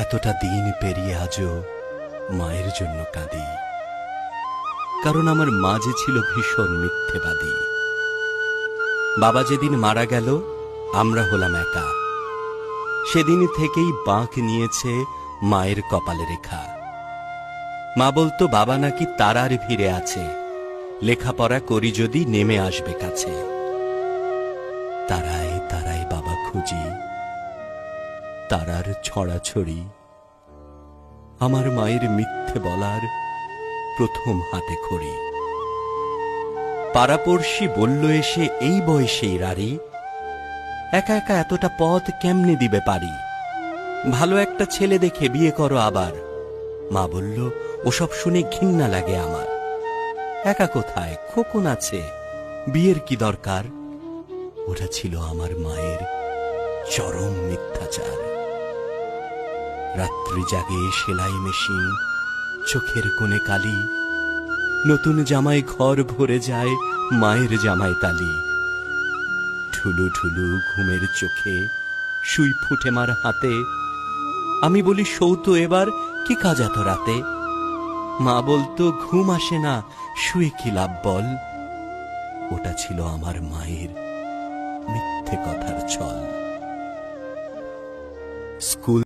এতটা দিন পেরিয়ে আজও মায়ের জন্য কাঁদি, কারণ আমার মা যে ছিল ভীষণ মিথ্যেবাদী। বাবা যেদিন মারা গেল আমরা হলাম একা। সেদিন থেকেই বাঁক নিয়েছে মায়ের কপালে রেখা। মা বলতো বাবা নাকি তারার ভিড়ে আছে, লেখাপড়া করি যদি নেমে আসবে কাছে। তারায় তারায় বাবা খুঁজি, তারার ছড়াছড়ি আমার মায়ের মিথ্যে বলার প্রথম হাতে খড়ি। পাড়াপড়শি বলল এসে এই বয়সেই রারি, একা একা এতটা পথ কেমনে দিবে পারি, ভালো একটা ছেলে দেখে বিয়ে করো আবার। মা বলল ওসব শুনে ঘৃণা লাগে আমার, একা কোথায়, খোকন আছে, বিয়ের কি দরকার। ওটা ছিল আমার মায়ের চরম মিথ্যাচার। রাত্রি জাগে সেলাই মেশিন, চোখের কোণে কালি, নতুন জামায় ঘর ভরে যায় মায়ের জামায় তালি। ঠুলু ঠুলু ঘুমের চোখে সুই ফুটে মার হাতে, আমি বলি সৌতো এবার কি কাজ এত রাতে। মা বলতো ঘুম আসে না, শুয়ে কি লাভ বল। ওটা ছিল আমার মায়ের মিথ্যে কথার ছল। স্কুল